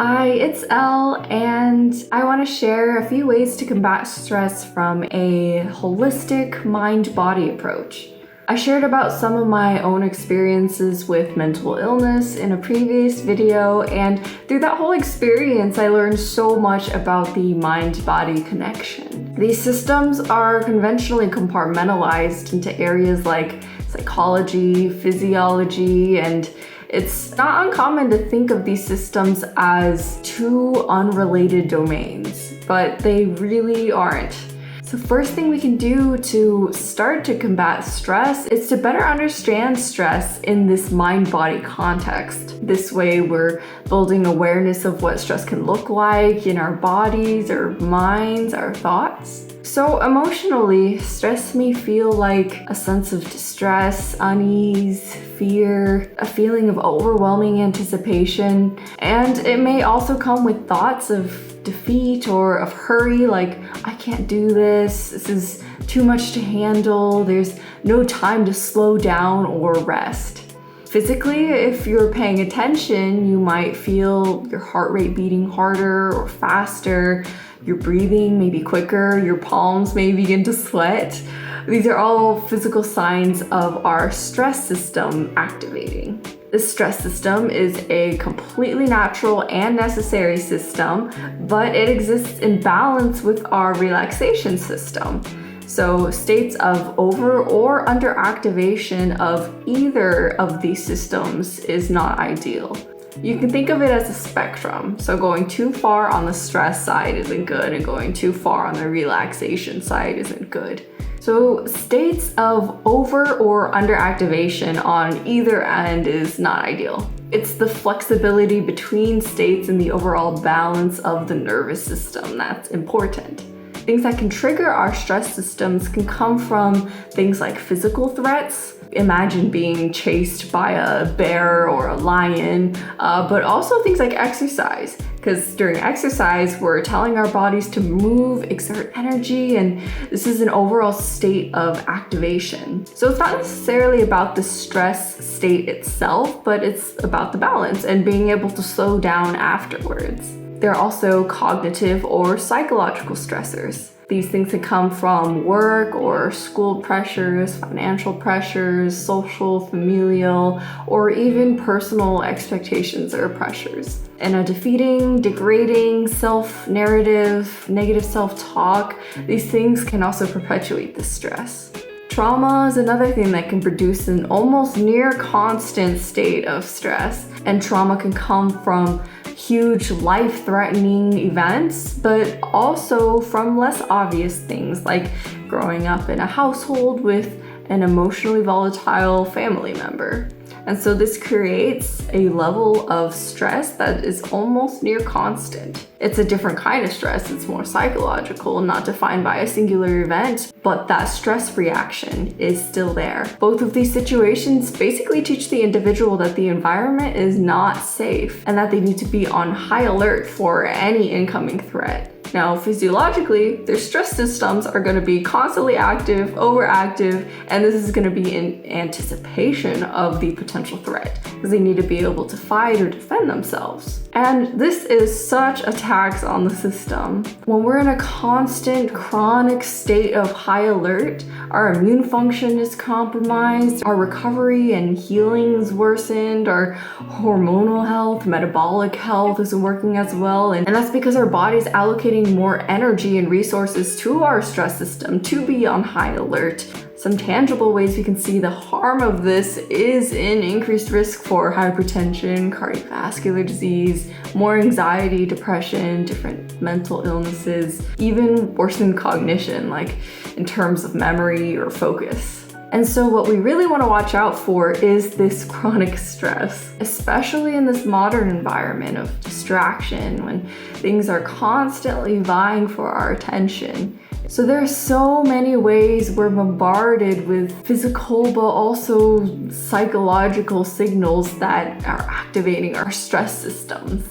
Hi, it's Elle, and I want to share a few ways to combat stress from a holistic mind-body approach. I shared about some of my own experiences with mental illness in a previous video, and through that whole experience, I learned so much about the mind-body connection. These systems are conventionally compartmentalized into areas like psychology, physiology, and it's not uncommon to think of these systems as two unrelated domains, but they really aren't. So first thing we can do to start to combat stress is to better understand stress in this mind-body context. This way we're building awareness of what stress can look like in our bodies, our minds, our thoughts. So emotionally, stress may feel like a sense of distress, unease, fear, a feeling of overwhelming anticipation, and it may also come with thoughts of defeat or of hurry, like, I can't do this is too much to handle, there's no time to slow down or rest. Physically, if you're paying attention, you might feel your heart rate beating harder or faster, your breathing may be quicker, your palms may begin to sweat. These are all physical signs of our stress system activating. The stress system is a completely natural and necessary system, but it exists in balance with our relaxation system. So states of over or under activation of either of these systems is not ideal. You can think of it as a spectrum. So going too far on the stress side isn't good, and going too far on the relaxation side isn't good. So states of over or under activation on either end is not ideal. It's the flexibility between states and the overall balance of the nervous system that's important. Things that can trigger our stress systems can come from things like physical threats. Imagine being chased by a bear or a lion, but also things like exercise, because during exercise, we're telling our bodies to move, exert energy, and this is an overall state of activation. So it's not necessarily about the stress state itself, but it's about the balance and being able to slow down afterwards. There are also cognitive or psychological stressors. These things can come from work or school pressures, financial pressures, social, familial, or even personal expectations or pressures. And a defeating, degrading self-narrative, negative self-talk, these things can also perpetuate the stress. Trauma is another thing that can produce an almost near constant state of stress, and trauma can come from huge life-threatening events, but also from less obvious things like growing up in a household with an emotionally volatile family member. And so this creates a level of stress that is almost near constant. It's a different kind of stress. It's more psychological, not defined by a singular event, but that stress reaction is still there. Both of these situations basically teach the individual that the environment is not safe and that they need to be on high alert for any incoming threat. Now, physiologically, their stress systems are going to be constantly active, overactive, and this is going to be in anticipation of the potential threat because they need to be able to fight or defend themselves. And this is such a tax on the system. When we're in a constant, chronic state of high alert, our immune function is compromised, our recovery and healing is worsened, our hormonal health, metabolic health isn't working as well, and that's because our body's allocating more energy and resources to our stress system to be on high alert. Some tangible ways we can see the harm of this is in increased risk for hypertension, cardiovascular disease, more anxiety, depression, different mental illnesses, even worsened cognition, like in terms of memory or focus. And so what we really want to watch out for is this chronic stress, especially in this modern environment of distraction when things are constantly vying for our attention. So there are so many ways we're bombarded with physical but also psychological signals that are activating our stress systems.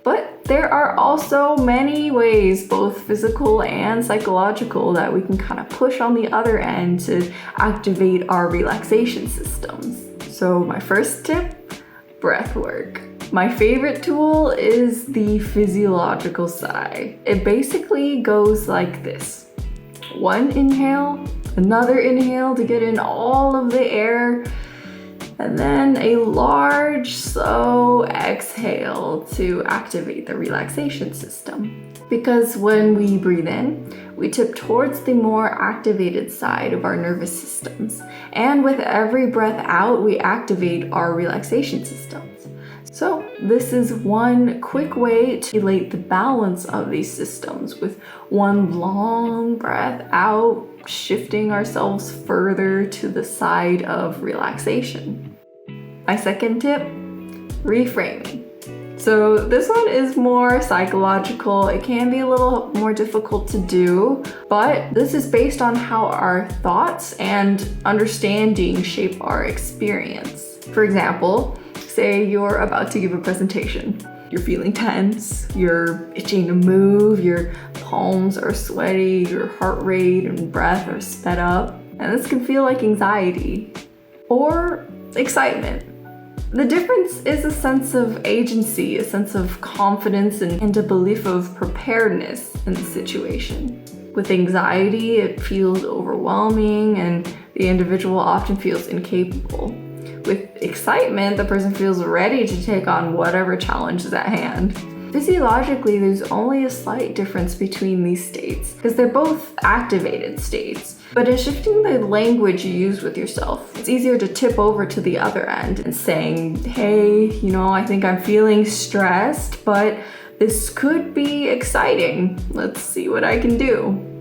But there are also many ways, both physical and psychological, that we can kind of push on the other end to activate our relaxation systems. So my first tip, breathwork. My favorite tool is the physiological side. It basically goes like this. One inhale, another inhale to get in all of the air, and then a large, slow exhale to activate the relaxation system. Because when we breathe in, we tip towards the more activated side of our nervous systems. And with every breath out, we activate our relaxation systems. So this is one quick way to relate the balance of these systems with one long breath out, shifting ourselves further to the side of relaxation. My second tip, reframing. So this one is more psychological. It can be a little more difficult to do, but this is based on how our thoughts and understanding shape our experience. For example, say you're about to give a presentation. You're feeling tense, you're itching to move, your palms are sweaty, your heart rate and breath are sped up, and this can feel like anxiety or excitement. The difference is a sense of agency, a sense of confidence, and a belief of preparedness in the situation. With anxiety, it feels overwhelming and the individual often feels incapable. With excitement, the person feels ready to take on whatever challenge is at hand. Physiologically, there's only a slight difference between these states because they're both activated states. But in shifting the language you use with yourself, it's easier to tip over to the other end and saying, hey, I think I'm feeling stressed, but this could be exciting. Let's see what I can do.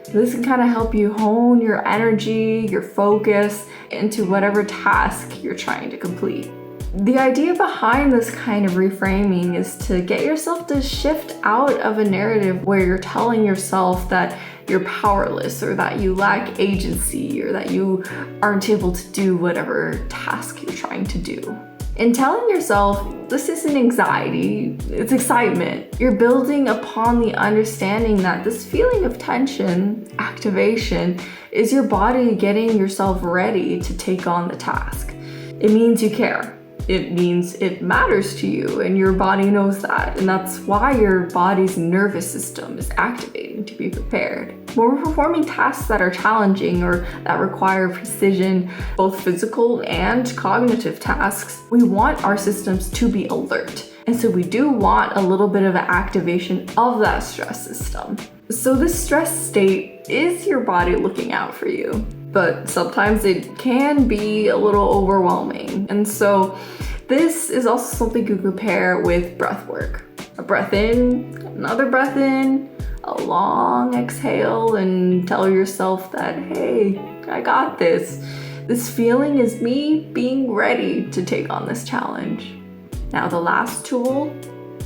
This can kind of help you hone your energy, your focus into whatever task you're trying to complete. The idea behind this kind of reframing is to get yourself to shift out of a narrative where you're telling yourself that you're powerless or that you lack agency or that you aren't able to do whatever task you're trying to do. In telling yourself, this isn't anxiety, it's excitement, you're building upon the understanding that this feeling of tension, activation, is your body getting yourself ready to take on the task. It means you care. It means it matters to you and your body knows that, and that's why your body's nervous system is activating to be prepared. When we're performing tasks that are challenging or that require precision, both physical and cognitive tasks, we want our systems to be alert. And so we do want a little bit of an activation of that stress system. So this stress state is your body looking out for you. But sometimes it can be a little overwhelming. And so this is also something you can pair with breath work. A breath in, another breath in, a long exhale, and tell yourself that, hey, I got this. This feeling is me being ready to take on this challenge. Now the last tool,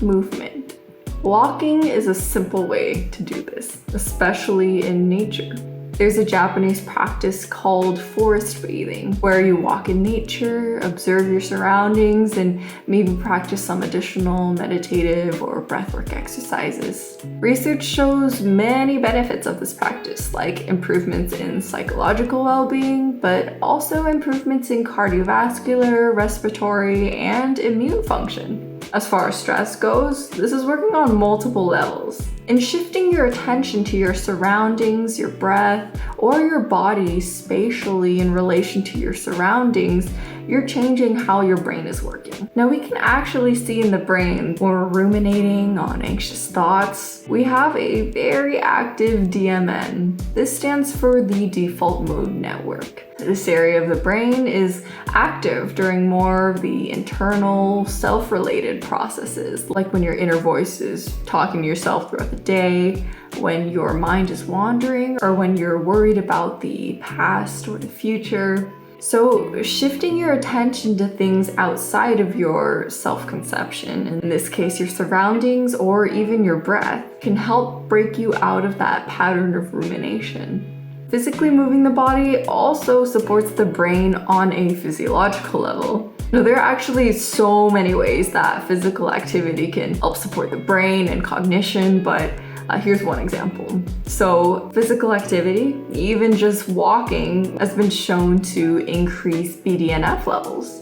movement. Walking is a simple way to do this, especially in nature. There's a Japanese practice called forest bathing, where you walk in nature, observe your surroundings, and maybe practice some additional meditative or breathwork exercises. Research shows many benefits of this practice, like improvements in psychological well-being, but also improvements in cardiovascular, respiratory, and immune function. As far as stress goes, this is working on multiple levels. In shifting your attention to your surroundings, your breath, or your body spatially in relation to your surroundings, you're changing how your brain is working. Now we can actually see in the brain when we're ruminating on anxious thoughts, we have a very active DMN. This stands for the default mode network. This area of the brain is active during more of the internal, self-related processes, like when your inner voice is talking to yourself throughout the day, when your mind is wandering, or when you're worried about the past or the future. So shifting your attention to things outside of your self-conception, in this case your surroundings or even your breath, can help break you out of that pattern of rumination. Physically moving the body also supports the brain on a physiological level. Now, there are actually so many ways that physical activity can help support the brain and cognition, but here's one example. So physical activity, even just walking, has been shown to increase BDNF levels.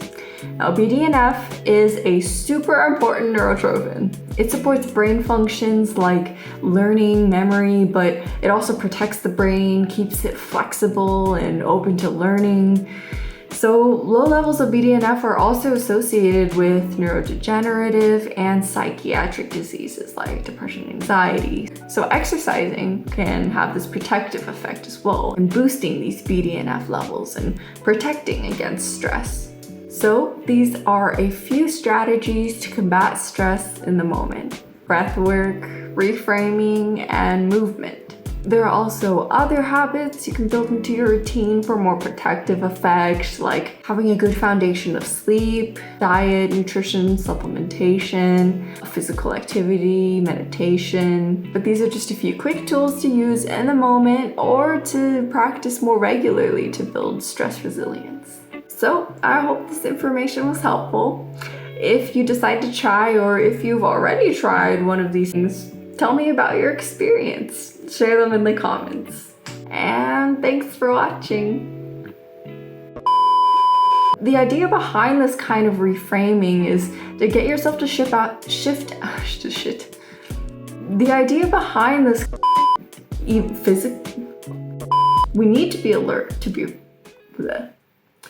Now, BDNF is a super important neurotrophic. It supports brain functions like learning, memory, but it also protects the brain, keeps it flexible and open to learning. So low levels of BDNF are also associated with neurodegenerative and psychiatric diseases like depression and anxiety. So exercising can have this protective effect as well in boosting these BDNF levels and protecting against stress. So these are a few strategies to combat stress in the moment: breathwork, reframing, and movement. There are also other habits you can build into your routine for more protective effects, like having a good foundation of sleep, diet, nutrition, supplementation, physical activity, meditation. But these are just a few quick tools to use in the moment or to practice more regularly to build stress resilience. So I hope this information was helpful. If you decide to try, or if you've already tried one of these things, tell me about your experience. Share them in the comments. And thanks for watching. The idea behind this kind of reframing is to get yourself to The idea behind this we need to be alert to be